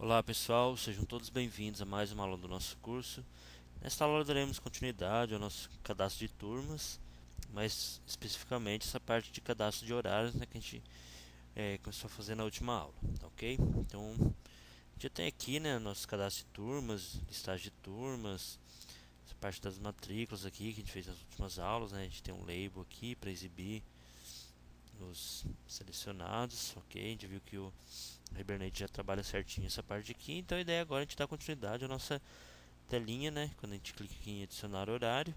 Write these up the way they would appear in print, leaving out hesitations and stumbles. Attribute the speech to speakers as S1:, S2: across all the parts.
S1: Olá pessoal, sejam todos bem-vindos a mais uma aula do nosso curso. Nesta aula daremos continuidade ao nosso cadastro de turmas, mais especificamente essa parte de cadastro de horários, né, que a gente começou a fazer na última aula, tá ok? Então, a gente já tem aqui, né, nosso cadastro de turmas, listagem de turmas, essa parte das matrículas aqui que a gente fez nas últimas aulas, né, a gente tem um label aqui para exibir os selecionados, ok? A gente viu que o Hibernate já trabalha certinho essa parte aqui, então a ideia agora é a gente dar continuidade à nossa telinha, né? Quando a gente clica aqui em adicionar horário,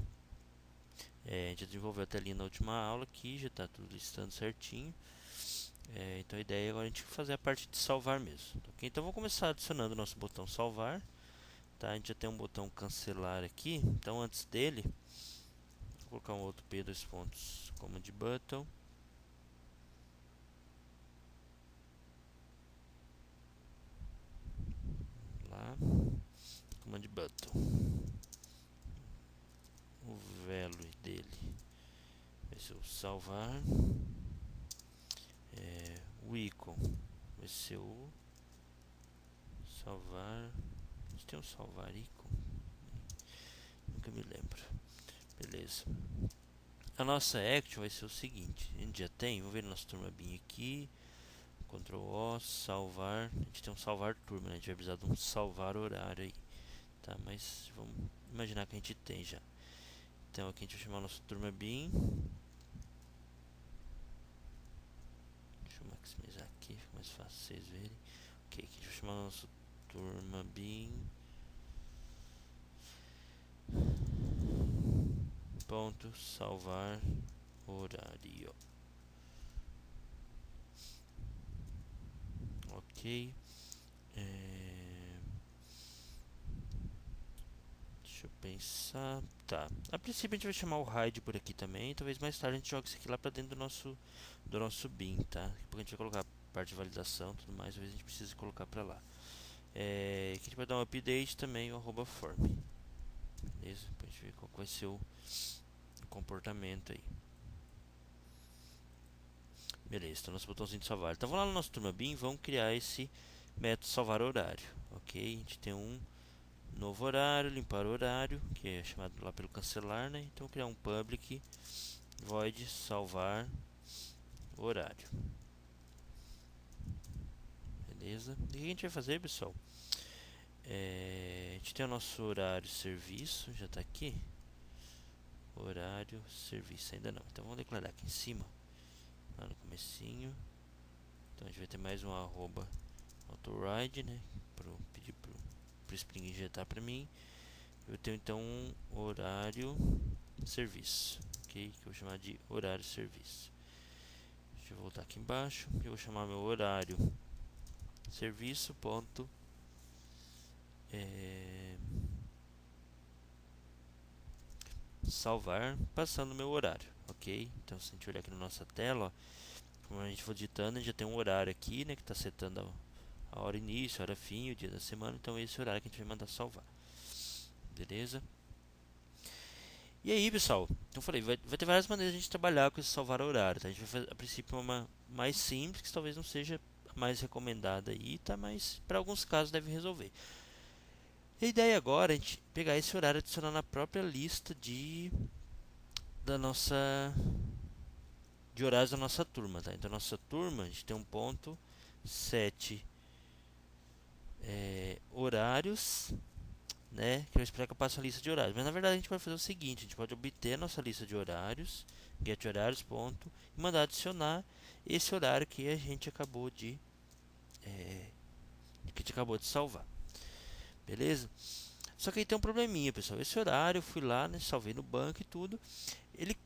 S1: a gente desenvolveu a telinha na última aula aqui, já está tudo listando certinho. Então a ideia é agora a gente fazer a parte de salvar mesmo, tá ok? Então vou começar adicionando o nosso botão salvar, tá? A gente já tem um botão cancelar aqui, então antes dele, vou colocar um outro P dois pontos command button. Lá, command button. O value dele vai ser o salvar. O icon vai ser o salvar. A gente tem um salvar icon? Nunca me lembro. Beleza. A nossa action vai ser o seguinte: a gente já tem, vamos ver nossa turma BIM aqui. Ctrl O, salvar. A gente tem um salvar turma, né? A gente vai precisar de um salvar horário aí, tá? Mas vamos imaginar que a gente tem já. Então aqui a gente vai chamar nossa turma BIM. Deixa eu maximizar aqui, fica mais fácil vocês verem. Ok, aqui a gente vai chamar nossa turma BIM. Ponto salvar horário. Ok. Deixa eu pensar. Tá. A princípio a gente vai chamar o hide por aqui também. Talvez mais tarde a gente jogue isso aqui lá pra dentro do nosso bin, tá? Porque a gente vai colocar a parte de validação e tudo mais. Talvez a gente precise colocar pra lá. Aqui a gente vai dar um update também, o arroba form. Beleza? Pra gente ver qual vai ser o comportamento aí. Beleza, então nosso botãozinho de salvar. Então vamos lá no nosso turma bin, vamos criar esse método salvar horário, ok? A gente tem um novo horário, limpar horário, que é chamado lá pelo cancelar, né? Então criar um public void salvar horário. Beleza? E o que a gente vai fazer, pessoal? A gente tem o nosso horário serviço, já está aqui. Horário serviço, ainda não. Então vamos declarar aqui em cima, lá no comecinho. Então a gente vai ter mais um arroba autoride, né? Pedir pro Spring injetar para mim. Eu tenho então um horário serviço, ok? Que eu vou chamar de horário serviço. Deixa eu voltar aqui embaixo. Eu vou chamar meu horário serviço ponto salvar passando meu horário, ok? Então se a gente olhar aqui na nossa tela, ó, como a gente for digitando, a gente já tem um horário aqui, né? Que está setando a hora início, a hora fim, o dia da semana. Então esse horário que a gente vai mandar salvar. Beleza? E aí, pessoal, então eu falei, vai ter várias maneiras de a gente trabalhar com esse salvar horário, tá? A gente vai fazer, a princípio, uma mais simples, que talvez não seja a mais recomendada aí, tá? Mas para alguns casos deve resolver. E a ideia agora é a gente pegar esse horário e adicionar na própria lista da nossa de horários da nossa turma, tá? Então, nossa turma, a gente tem um ponto 7 horários, né? Que eu espero que eu passe a lista de horários. Mas na verdade a gente vai fazer o seguinte: a gente pode obter a nossa lista de horários, get horários, ponto, e mandar adicionar esse horário que a gente acabou de salvar. Beleza? Só que aí tem um probleminha, pessoal. Esse horário eu fui lá, né, salvei no banco e tudo. Ele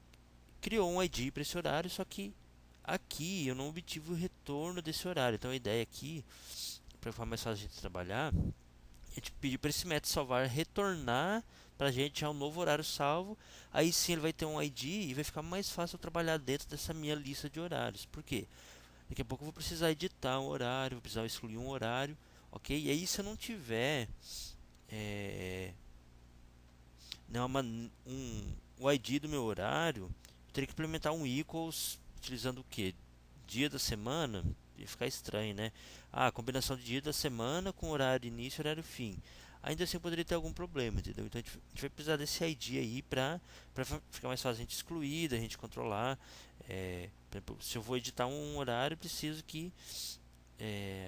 S1: criou um ID para esse horário, só que aqui eu não obtive o retorno desse horário. Então a ideia aqui, para ficar mais fácil de gente trabalhar, a gente pediu para esse método salvar retornar para a gente já um novo horário salvo. Aí sim ele vai ter um ID e vai ficar mais fácil eu trabalhar dentro dessa minha lista de horários. Por quê? Daqui a pouco eu vou precisar editar um horário, vou precisar excluir um horário, ok? E aí se eu não tiver o ID do meu horário, eu teria que implementar um equals utilizando o que? Dia da semana. ia ficar estranho, né? Ah, combinação de dia da semana com horário de início e horário fim. Ainda assim poderia ter algum problema, entendeu? Então a gente vai precisar desse ID aí pra ficar mais fácil a gente excluir, da gente controlar. Por exemplo, se eu vou editar um horário, eu preciso que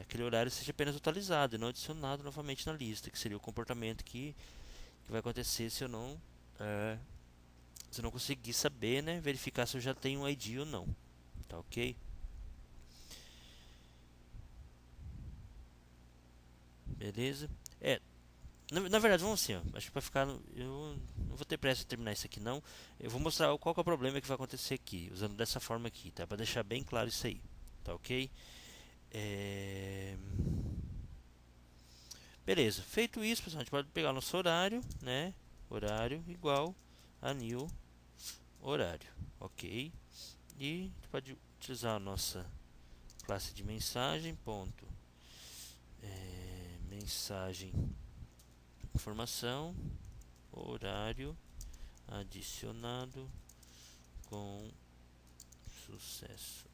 S1: aquele horário seja apenas atualizado e não adicionado novamente na lista, que seria o comportamento que vai acontecer é, se eu não conseguir saber, né, verificar se eu já tenho um ID ou não. Tá ok? Beleza? Na verdade, vamos assim, ó. Acho que pra ficar. Eu não vou ter pressa de terminar isso aqui, não. Eu vou mostrar qual que é o problema que vai acontecer aqui, usando dessa forma aqui, tá? Pra deixar bem claro isso aí. Tá ok? É... Beleza. Feito isso, pessoal, a gente pode pegar nosso horário, né? Horário igual a new horário. Ok? E a gente pode utilizar a nossa classe de mensagem, ponto. Mensagem, informação, horário adicionado com sucesso.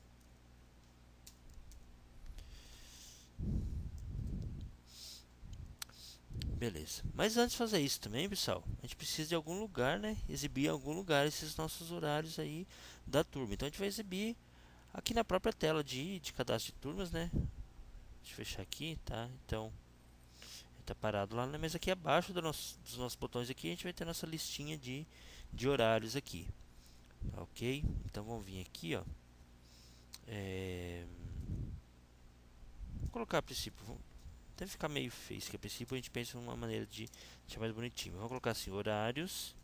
S1: Beleza. Mas antes de fazer isso também, pessoal, a gente precisa de algum lugar, né? Exibir em algum lugar esses nossos horários aí da turma. Então a gente vai exibir aqui na própria tela de cadastro de turmas, né? Deixa eu fechar aqui, tá? Então, está parado lá, mas aqui abaixo dos nossos botões aqui a gente vai ter nossa listinha de horários aqui. Tá ok? Então vamos vir aqui, ó. Vou colocar a princípio. Deve ficar meio feio, que a princípio a gente pensa em uma maneira de deixar mais bonitinho. Vamos colocar assim, horários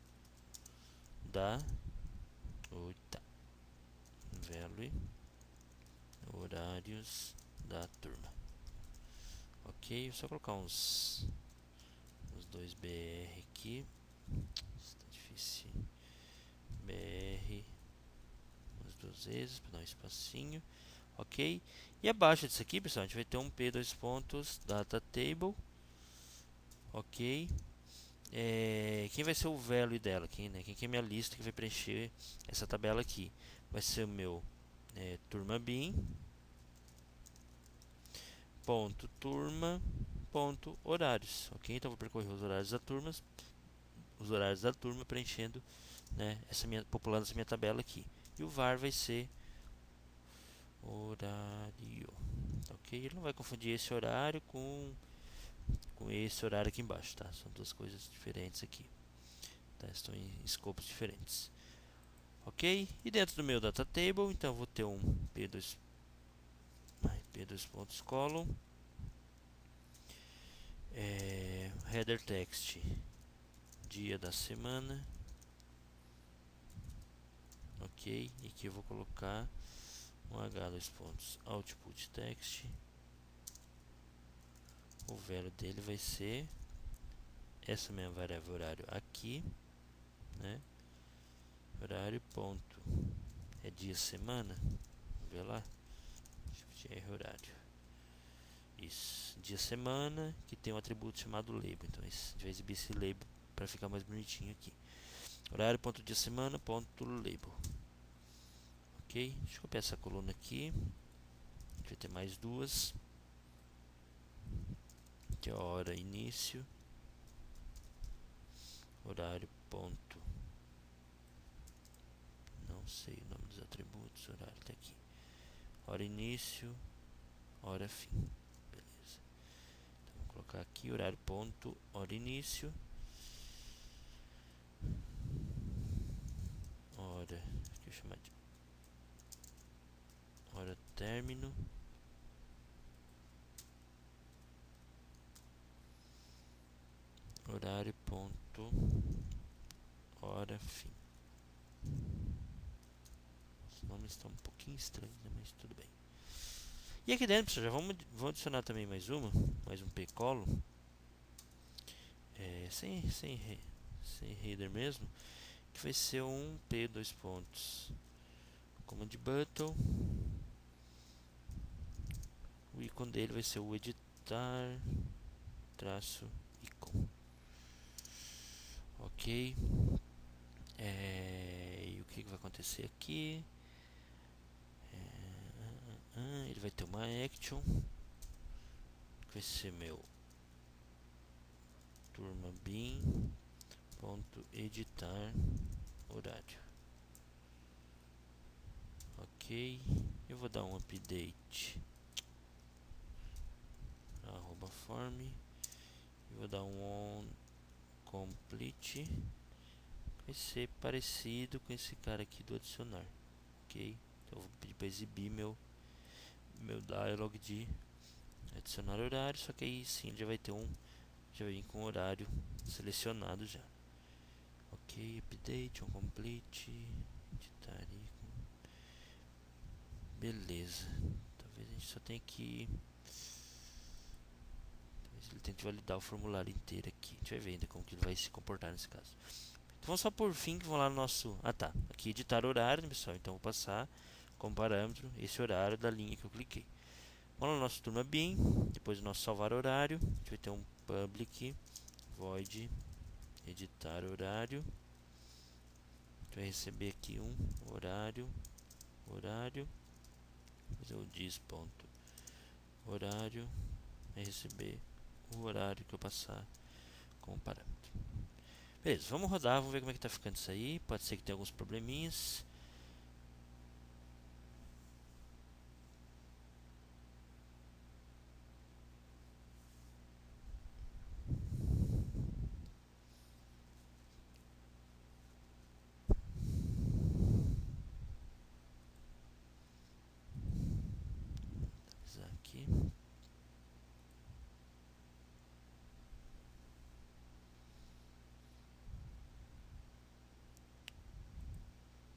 S1: da oita value, horários da turma. Ok, só colocar uns dois BR aqui. Está difícil. BR, umas duas vezes para dar um espacinho. Ok, e abaixo disso aqui, pessoal, a gente vai ter um P dois pontos data table. Ok. Quem vai ser o value dela? Quem que é minha lista que vai preencher essa tabela aqui? Vai ser o meu turma bin ponto turma ponto horários, ok? Então vou percorrer os horários da turma preenchendo, né, populando essa minha tabela aqui. E o var vai ser horário, ok? Ele não vai confundir esse horário com esse horário aqui embaixo, tá? São duas coisas diferentes aqui, tá? Estão em escopos diferentes. Ok? E dentro do meu data table, então eu vou ter um p2 pontos column, header text dia da semana, ok? E aqui eu vou colocar um h2 pontos output text, o value dele vai ser essa minha variável horário aqui, né? Horário ponto é dia semana, vamos ver lá, horário. Isso, dia semana, que tem um atributo chamado label. Então a gente vai exibir esse label para ficar mais bonitinho aqui. Horário ponto dia semana ponto label. Ok, deixa eu copiar essa coluna aqui. A gente vai ter mais duas. Que é hora início. Horário ponto. Não sei o nome dos atributos. Horário tá aqui. Hora início, hora fim. Beleza. Então vou colocar aqui horário ponto hora início. Hora, deixa eu chamar de hora término. Horário ponto hora fim. Os nomes estão um pouquinho estranhos, né? Mas tudo bem. E aqui dentro, pessoal, já vamos adicionar também mais um p-colo, sem header mesmo, que vai ser um p dois pontos command button. O ícone dele vai ser o editar traço icon. Ok. E o que vai acontecer aqui? Ele vai ter uma action, que vai ser meu turma bin ponto editar horário. Ok, eu vou dar um update arroba form, eu vou dar um on complete, vai ser parecido com esse cara aqui do adicionar. Ok, então eu vou pedir para exibir meu dialog de adicionar horário, só que aí sim já vai ter já vai vir com o horário selecionado já. Ok, update, on complete, editar aí. Beleza, talvez a gente só tenha que, talvez ele tente validar o formulário inteiro aqui. A gente vai ver ainda como que ele vai se comportar nesse caso. Então vamos só por fim, que vamos lá no nosso, aqui editar horário, né, pessoal? Então vou passar como parâmetro esse horário da linha que eu cliquei. Vamos lá no nosso turma bin, depois do nosso salvar horário, a gente vai ter um public void editar horário. A gente vai receber aqui um horário, fazer o dis ponto horário, vai receber o horário que eu passar como parâmetro. Beleza, vamos rodar, vamos ver como é que tá ficando isso aí. Pode ser que tenha alguns probleminhas. Aqui.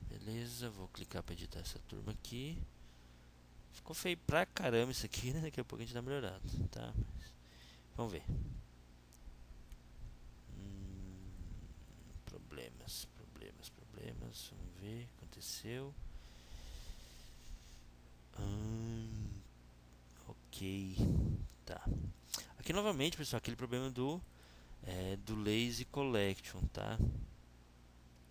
S1: Beleza, vou clicar para editar essa turma aqui. Ficou feio pra caramba isso aqui, né? Daqui a pouco a gente dá melhorado, tá? Mas vamos ver. Problemas. Vamos ver o que aconteceu. Ok, tá. Aqui novamente, pessoal, aquele problema do lazy collection, tá?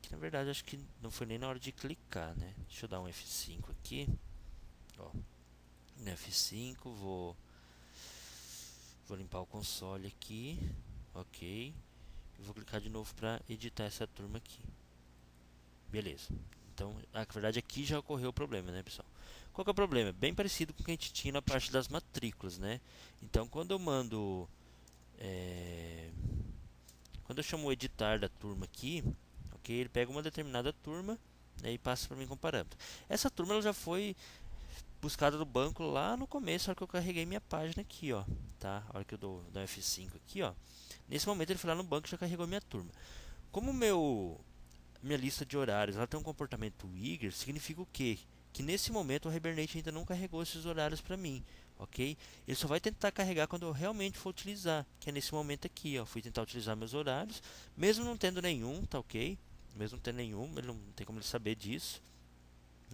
S1: Que na verdade acho que não foi nem na hora de clicar, né? Deixa eu dar um F5 aqui. Ó, no F5 vou limpar o console aqui, ok. Eu vou clicar de novo para editar essa turma aqui. Beleza. Então, na verdade aqui já ocorreu o problema, né, pessoal? Qual que é o problema? Bem parecido com o que a gente tinha na parte das matrículas, né? Então, quando eu mando quando eu chamo o editar da turma aqui, ok, ele pega uma determinada turma, né, e passa para mim como parâmetro. Essa turma ela já foi buscada no banco lá no começo, na hora que eu carreguei minha página aqui, ó, tá? A hora que eu dou F5 aqui, ó. Nesse momento ele foi lá no banco e já carregou minha turma. Como minha lista de horários ela tem um comportamento Wigger, significa o quê? Que nesse momento o Hibernate ainda não carregou esses horários para mim, ok? Ele só vai tentar carregar quando eu realmente for utilizar, que é nesse momento aqui, ó. Fui tentar utilizar meus horários, mesmo não tendo nenhum, tá ok? Mesmo não tendo nenhum, ele não tem como ele saber disso.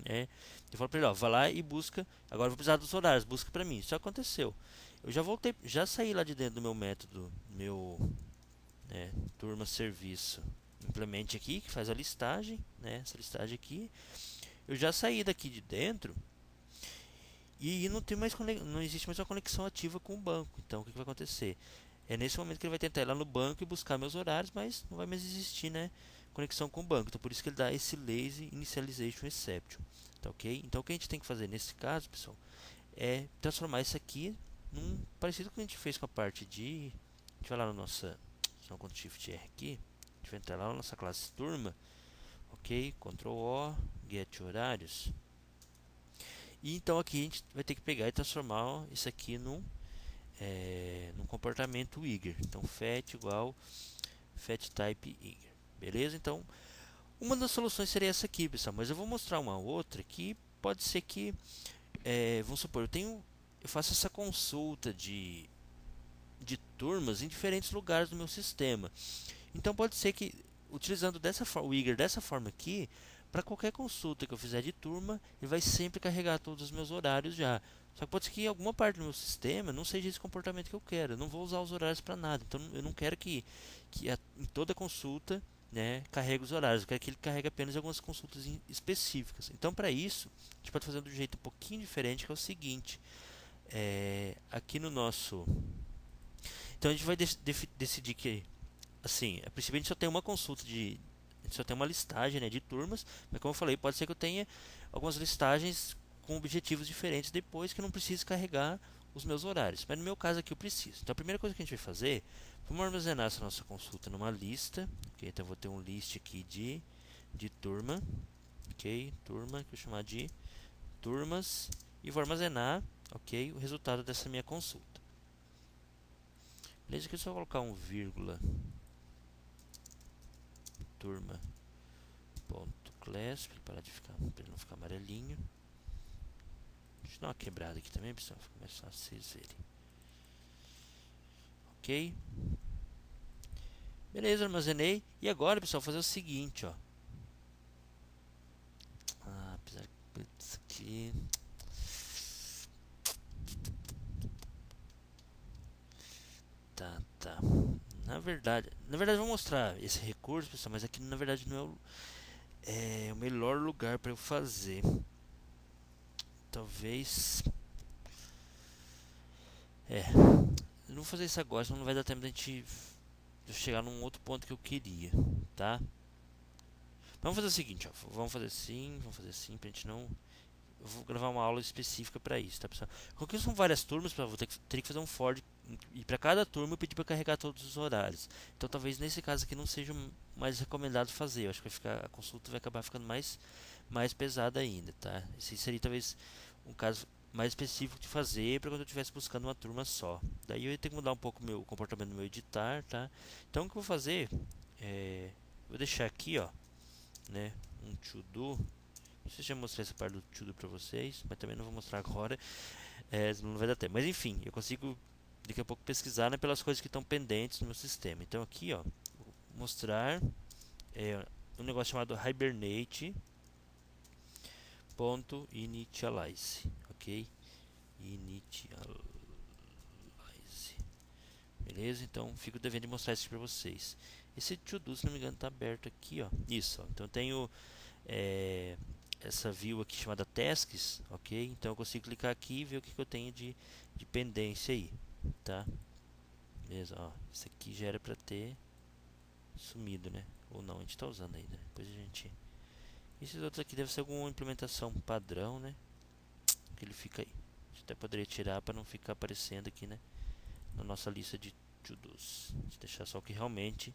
S1: Eu falo para ele, ó, vai lá e busca. Agora eu vou precisar dos horários, busca para mim. Isso aconteceu. Eu já voltei, já saí lá de dentro do meu método, turma serviço. Implemente aqui, que faz a listagem, né? Essa listagem aqui. Eu já saí daqui de dentro e não tem mais não existe mais uma conexão ativa com o banco. Então o que vai acontecer? É nesse momento que ele vai tentar ir lá no banco e buscar meus horários, mas não vai mais existir, né, conexão com o banco. Então por isso que ele dá esse lazy initialization exception, tá ok? Então o que a gente tem que fazer nesse caso, pessoal, é transformar isso aqui num parecido com o que a gente fez com a parte de, a gente vai lá na nossa, só com Shift R aqui, a gente vai entrar lá na nossa classe turma, ok? Ctrl O, get horários. E então aqui a gente vai ter que pegar e transformar isso aqui num comportamento Wigger. Então fetch igual fetch type Wigger. Beleza? Então uma das soluções seria essa aqui, pessoal. Mas eu vou mostrar uma outra que pode ser que, vamos supor, eu faço essa consulta de turmas em diferentes lugares do meu sistema. Então pode ser que utilizando o Wigger dessa forma aqui, para qualquer consulta que eu fizer de turma, ele vai sempre carregar todos os meus horários já. Só que pode ser que em alguma parte do meu sistema não seja esse comportamento que eu quero. Eu não vou usar os horários para nada. Então eu não quero que em toda consulta né, carrega os horários. Eu quero que ele carregue apenas algumas consultas específicas. Então, para isso, a gente pode fazer de um jeito um pouquinho diferente, que é o seguinte. Aqui no nosso... Então, a gente vai decidir que, assim, a princípio a gente só tem uma consulta de... A gente só tem uma listagem, né, de turmas, mas como eu falei, pode ser que eu tenha algumas listagens com objetivos diferentes depois, que eu não precise carregar os meus horários. Mas no meu caso aqui eu preciso. Então a primeira coisa que a gente vai fazer, vamos armazenar essa nossa consulta numa lista. Okay? Então eu vou ter um list aqui de turma. Ok? Turma, que eu vou chamar de turmas. E vou armazenar, ok, o resultado dessa minha consulta. Beleza? Aqui eu só colocar um vírgula turma ponto class para ele parar de ficar, para ele não ficar amarelinho. Deixa eu dar uma quebrada aqui também, pessoal, para começar a vocês verem. Ok? Beleza, armazenei. E agora, pessoal, vou fazer o seguinte, ó. Apesar que isso aqui... Tá. Na verdade eu vou mostrar esse recurso, pessoal, mas aqui na verdade não é o melhor lugar para eu fazer. Talvez... Eu não vou fazer isso agora, senão não vai dar tempo da gente chegar num outro ponto que eu queria, tá? Vamos fazer o seguinte, ó. Vamos fazer assim, pra gente não... Eu vou gravar uma aula específica para isso, tá, pessoal? Porque são várias turmas, pessoal, teria que fazer um for e para cada turma eu pedi para carregar todos os horários. Então talvez nesse caso aqui não seja mais recomendado fazer. Eu acho que a consulta vai acabar ficando mais pesada ainda, tá? Esse seria talvez um caso mais específico de fazer para quando eu estivesse buscando uma turma só. Daí eu ia ter que mudar um pouco o comportamento do meu editar, tá? Então o que eu vou fazer vou deixar aqui, ó, né, um to do. Não sei se já mostrei essa parte do tudo pra vocês, mas também não vou mostrar agora, senão não vai dar tempo. Mas enfim, eu consigo daqui a pouco pesquisar, né, pelas coisas que estão pendentes no meu sistema. Então aqui, ó, vou mostrar um negócio chamado hibernate.initialize, ok? Initialize. Beleza? Então fico devendo de mostrar isso pra vocês. Esse to-do, se não me engano, está aberto aqui, ó. Isso, ó. Então eu tenho essa view aqui chamada tasks, ok? Então eu consigo clicar aqui e ver o que eu tenho de pendência aí, tá? Beleza, ó. Isso aqui já era para ter sumido, né? Ou não, a gente está usando ainda. Depois a gente... Esses outros aqui devem ser alguma implementação padrão, né? Que ele fica aí. A gente até poderia tirar para não ficar aparecendo aqui, né? Na nossa lista de to-dos. Deixar só o que realmente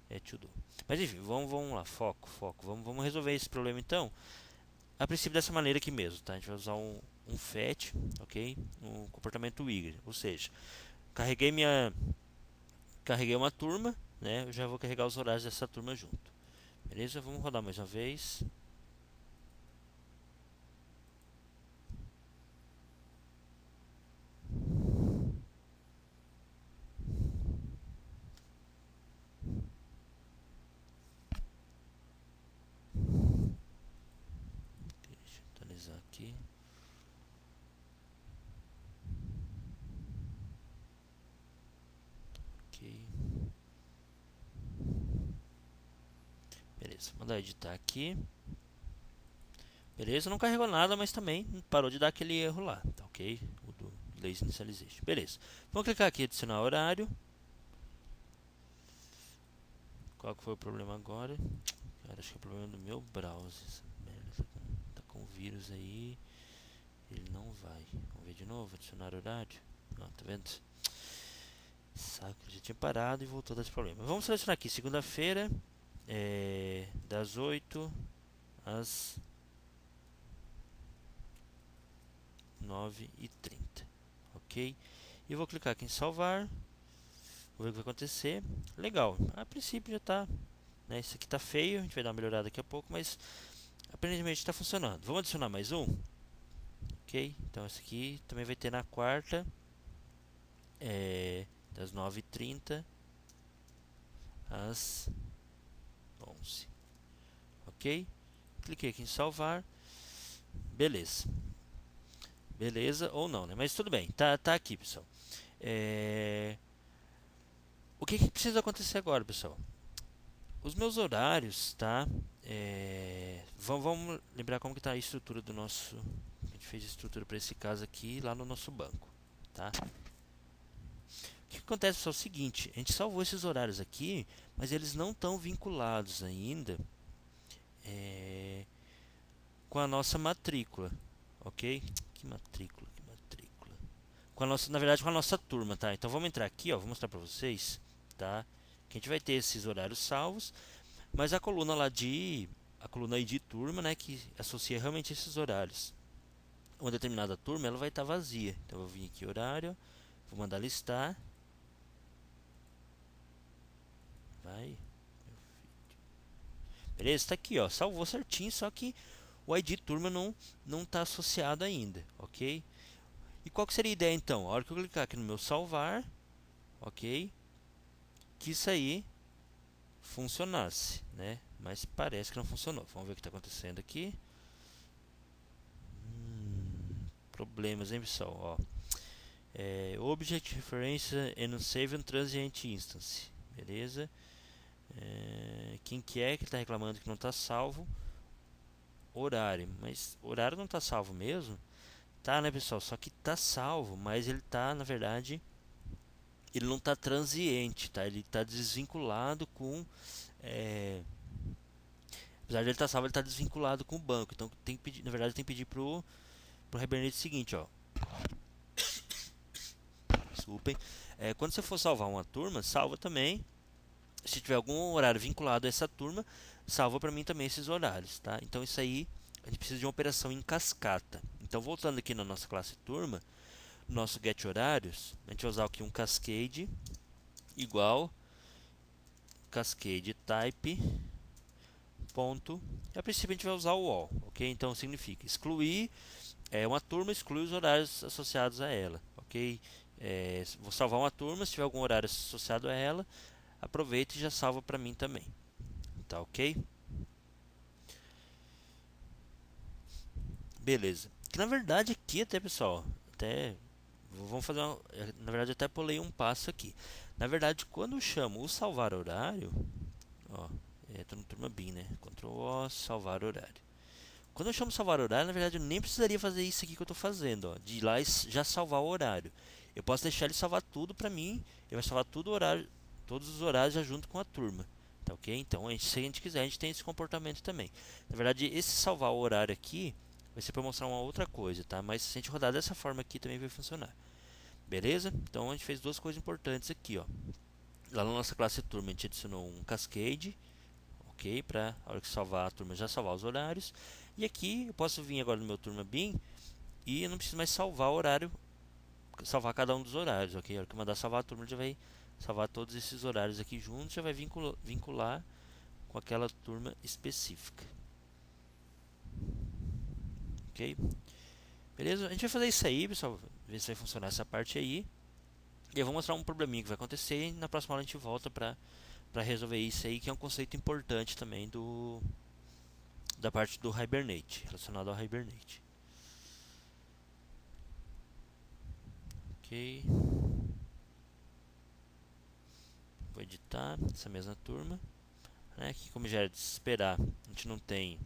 S1: é to do. Mas enfim, vamos lá, foco. Vamos resolver esse problema então. A princípio dessa maneira aqui mesmo, tá? A gente vai usar um fetch, ok? Um comportamento eager, ou seja, carreguei uma turma, né? Eu já vou carregar os horários dessa turma junto. Beleza? Vamos rodar mais uma vez. Deixa eu atualizar aqui. Ok. Beleza, vou mandar editar aqui. Beleza, não carregou nada, mas também parou de dar aquele erro lá, tá ok? O do Lazy Initialization. Beleza, vamos clicar aqui em adicionar horário. Qual que foi o problema agora? Cara, acho que é o problema do meu browser. Essa merda tá com vírus aí. Ele não vai. Vamos ver de novo, adicionar horário. Não, tá vendo? Saco, já tinha parado e voltou a dar esse problema. Vamos selecionar aqui, segunda-feira, das 8 às 9h30, ok? E vou clicar aqui em salvar. Vou ver o que vai acontecer. Legal, a princípio já está, né? Isso aqui está feio, a gente vai dar uma melhorada daqui a pouco, mas aparentemente está funcionando. Vamos adicionar mais um, ok? Então esse aqui também vai ter na quarta, das 9h30 às 11h, ok? Cliquei aqui em salvar. Beleza. Beleza ou não, né? Mas tudo bem, tá aqui, pessoal. O que precisa acontecer agora, pessoal? Os meus horários, tá? Vamos lembrar como que tá a estrutura do nosso. A gente fez a estrutura para esse caso aqui lá no nosso banco, tá? O que acontece, pessoal, é o seguinte: a gente salvou esses horários aqui, mas eles não estão vinculados ainda é, com a nossa matrícula, ok? Que matrícula, que matrícula? Com a nossa, na verdade, com a nossa turma, tá? Então vamos entrar aqui, ó, vou mostrar para vocês, tá? Que a gente vai ter esses horários salvos, mas a coluna lá de a coluna aí de turma, né, que associa realmente esses horários. Uma determinada turma, ela vai estar vazia. Então eu vou vir aqui horário, vou mandar listar, vai. Beleza, está aqui, ó, salvou certinho, só que o ID turma não está associado ainda, ok? E qual que seria a ideia então? A hora que eu clicar aqui no meu salvar, ok? Que isso aí funcionasse, né? Mas parece que não funcionou. Vamos ver o que está acontecendo aqui. Problemas, hein, pessoal? Ó, Object Reference and Save and Transient Instance. Beleza? Quem que é que está reclamando que não está salvo? Horário. Mas horário não está salvo mesmo? Tá, né, pessoal? Só que tá salvo, mas ele tá, na verdade, ele não tá transiente, tá? Ele tá desvinculado com. Apesar de ele estar salvo, ele tá desvinculado com o banco. Então, tem que pedir, na verdade, tem que pedir pro Hibernate o seguinte, ó. Desculpem. Quando você for salvar uma turma, salva também. Se tiver algum horário vinculado a essa turma, salva para mim também esses horários, tá? Então, isso aí, a gente precisa de uma operação em cascata. Então, voltando aqui na nossa classe turma, nosso get horários, a gente vai usar aqui um cascade igual cascade type ponto. A princípio a gente vai usar o all, ok? Então significa excluir uma turma, exclui os horários associados a ela, ok? Vou salvar uma turma, se tiver algum horário associado a ela, aproveita e já salva para mim também, tá ok? Beleza. Que na verdade aqui até pessoal, até vamos fazer uma, na verdade até pulei um passo aqui. Na verdade quando eu chamo o salvar horário, ó, tô no turma bin, né? Ctrl O, salvar horário. Quando eu chamo salvar horário, na verdade eu nem precisaria fazer isso aqui que eu estou fazendo, ó, de ir lá e já salvar o horário. Eu posso deixar ele salvar tudo para mim, ele vai salvar tudo horário, todos os horários já junto com a turma, tá ok? Então, se a gente quiser, a gente tem esse comportamento também. Na verdade, esse salvar o horário aqui vai ser para mostrar uma outra coisa, tá? Mas se a gente rodar dessa forma aqui também vai funcionar. Beleza? Então a gente fez duas coisas importantes aqui, ó. Lá na nossa classe turma a gente adicionou um cascade, ok? Para a hora que salvar a turma já salvar os horários. E aqui eu posso vir agora no meu turma bin e eu não preciso mais salvar o horário, salvar cada um dos horários, ok? A hora que eu mandar salvar a turma já vai salvar todos esses horários aqui juntos, já vai vincular com aquela turma específica, ok? Beleza? A gente vai fazer isso aí, pessoal, ver se vai funcionar essa parte aí. E eu vou mostrar um probleminha que vai acontecer e na próxima aula a gente volta para resolver isso aí, que é um conceito importante também da parte do Hibernate, relacionado ao Hibernate. Ok. Vou editar essa mesma turma. Aqui, como já era de se esperar, a gente não tem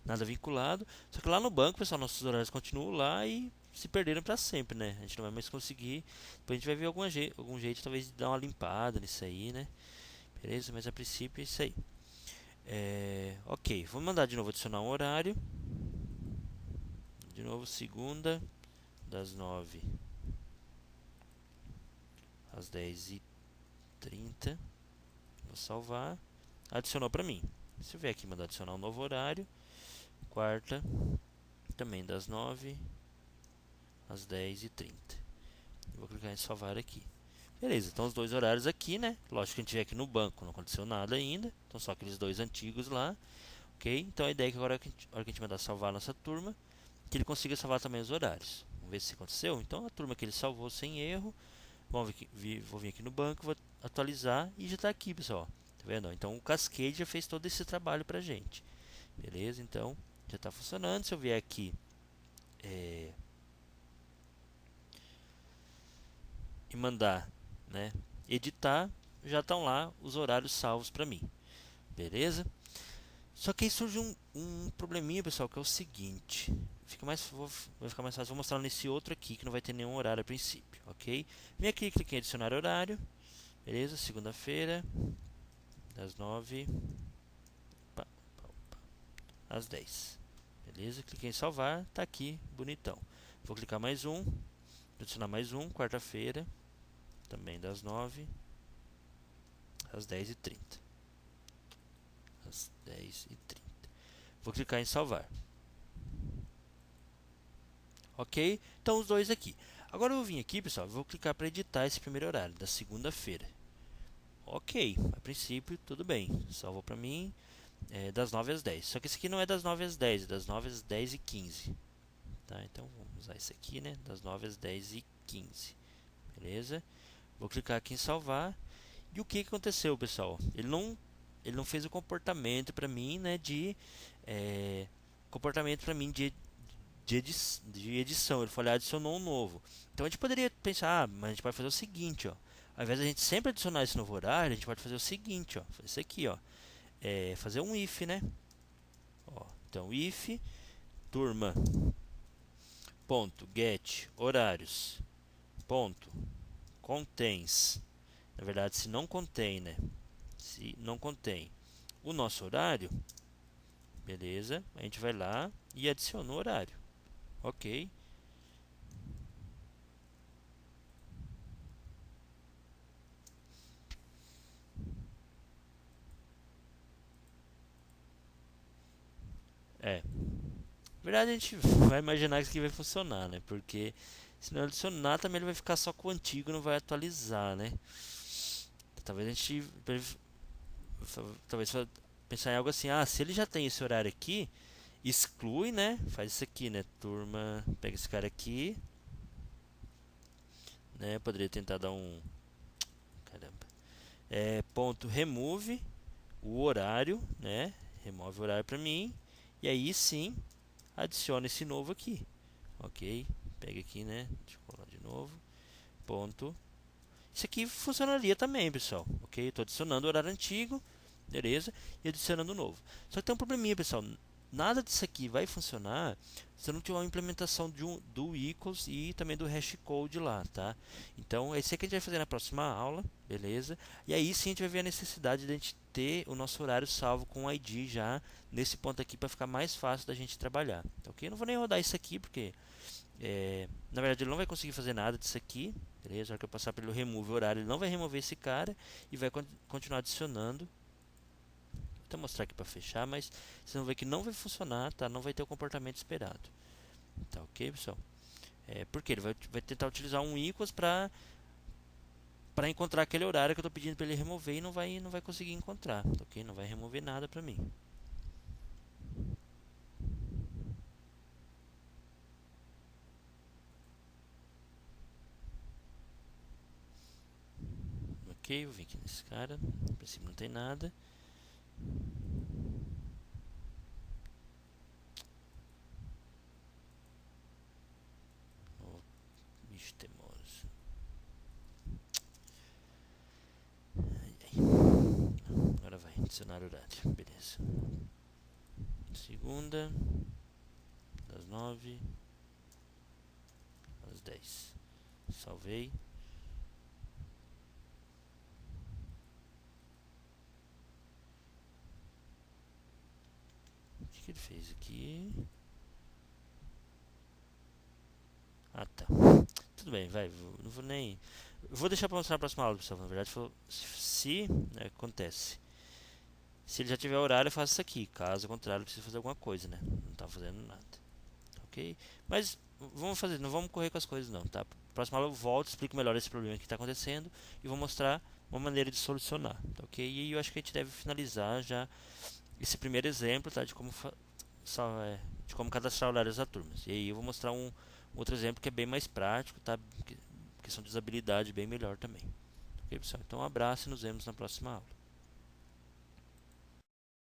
S1: nada vinculado. Só que lá no banco, pessoal, nossos horários continuam lá e se perderam para sempre, né? A gente não vai mais conseguir. Depois a gente vai ver algum jeito, talvez, de dar uma limpada nisso aí, né? Beleza? Mas a princípio é isso aí. Ok, vou mandar de novo adicionar um horário. De novo, segunda, das 9 às 10h30. Vou salvar. Adicionou para mim. Se eu vier aqui mandar adicionar um novo horário, quarta, também das 9 às 10h30. Vou clicar em salvar aqui. Beleza, então os dois horários aqui, né? Lógico que a gente vier aqui no banco, não aconteceu nada ainda. Então só aqueles dois antigos lá. Ok? Então a ideia é que agora a hora que a gente mandar salvar a nossa turma, que ele consiga salvar também os horários. Vamos ver se aconteceu. Então a turma que ele salvou sem erro. Vou vir aqui no banco, vou atualizar e já está aqui, pessoal. Tá vendo? Então o Cascade já fez todo esse trabalho pra gente. Beleza? Então já está funcionando. Se eu vier aqui e mandar, né, editar, já estão lá os horários salvos para mim. beleza? Só que aí surge um probleminha, pessoal, que é o seguinte. Vai ficar mais fácil, vou mostrar nesse outro aqui, que não vai ter nenhum horário a princípio, ok? Vem aqui, cliquei em adicionar horário, beleza? Segunda-feira, das 9 pá, às 10. Beleza? Cliquei em salvar, tá aqui, bonitão. Vou clicar mais um, adicionar mais um, quarta-feira, também das 9 às 10h30. Às 10h30. Vou clicar em salvar. Ok? Então os dois aqui. Agora eu vou vir aqui, pessoal, vou clicar para editar esse primeiro horário, da segunda-feira. Ok, a princípio tudo bem. Salvou para mim, das 9 às 10. Só que esse aqui não é das 9 às 10, é das 9 às 10h15. Tá? Então vamos usar esse aqui, né? Das 9 às 10h15. Beleza? Vou clicar aqui em salvar. E o que aconteceu, pessoal? Ele não fez o comportamento para mim, né? Comportamento para mim de edição. Ele falou, adicionou um novo. Então a gente poderia pensar, mas a gente pode fazer o seguinte, ó. Ao invés de a gente sempre adicionar esse novo horário, a gente pode fazer o seguinte, ó. Isso aqui, ó. Fazer um if, né? Ó, então if turma ponto get horários ponto contains. Na verdade, se não contém, né? Se não contém o nosso horário, beleza? A gente vai lá e adiciona o horário. Ok. Na verdade, a gente vai imaginar que isso aqui vai funcionar, né? Porque se não adicionar, também ele vai ficar só com o antigo, não vai atualizar, né? Talvez a gente talvez pensar em algo assim, se ele já tem esse horário aqui, exclui, né? Faz isso aqui, né? Turma, pega esse cara aqui, né? Poderia tentar dar um, caramba, ponto remove o horário, né? Remove o horário para mim e aí sim adiciona esse novo aqui, ok? Pega aqui, né? Deixa eu colar de novo. Ponto. Isso aqui funcionaria também, pessoal, ok? Estou adicionando o horário antigo, beleza? E adicionando o novo. Só que tem um probleminha, pessoal. Nada disso aqui vai funcionar se eu não tiver uma implementação do equals e também do hashcode lá, tá? Então, é isso que a gente vai fazer na próxima aula, beleza? E aí sim a gente vai ver a necessidade de a gente ter o nosso horário salvo com o ID já nesse ponto aqui para ficar mais fácil da gente trabalhar, tá ok? Eu não vou nem rodar isso aqui porque na verdade ele não vai conseguir fazer nada disso aqui, beleza? Na hora que eu passar pelo remove horário, ele não vai remover esse cara e vai continuar adicionando. Vou até mostrar aqui para fechar, mas vocês vão ver que não vai funcionar, tá? Não vai ter o comportamento esperado. Tá ok, pessoal? Porque ele vai tentar utilizar um equals para encontrar aquele horário que eu estou pedindo para ele remover e não vai conseguir encontrar, tá ok? Não vai remover nada para mim. Ok, eu vim aqui nesse cara, no princípio não tem nada. Oh, bicho teimoso. Agora vai, adicionar horário, beleza. Segunda, das 9 às 10. Salvei. O que ele fez aqui? Tá. Tudo bem, vai. Não vou nem. Eu vou deixar para mostrar na próxima aula, pessoal. Na verdade, se acontece. Se ele já tiver horário, eu faço isso aqui. Caso contrário, eu preciso fazer alguma coisa, né? Não tá fazendo nada. Ok? Mas vamos fazer, não vamos correr com as coisas, não, tá? Próxima aula eu volto, explico melhor esse problema que está acontecendo e vou mostrar uma maneira de solucionar, tá ok? E eu acho que a gente deve finalizar já esse primeiro exemplo, tá? De como cadastrar horários da turma. E aí eu vou mostrar um outro exemplo que é bem mais prático, tá? Questão de usabilidade bem melhor também. Ok, pessoal? Então um abraço e nos vemos na próxima aula.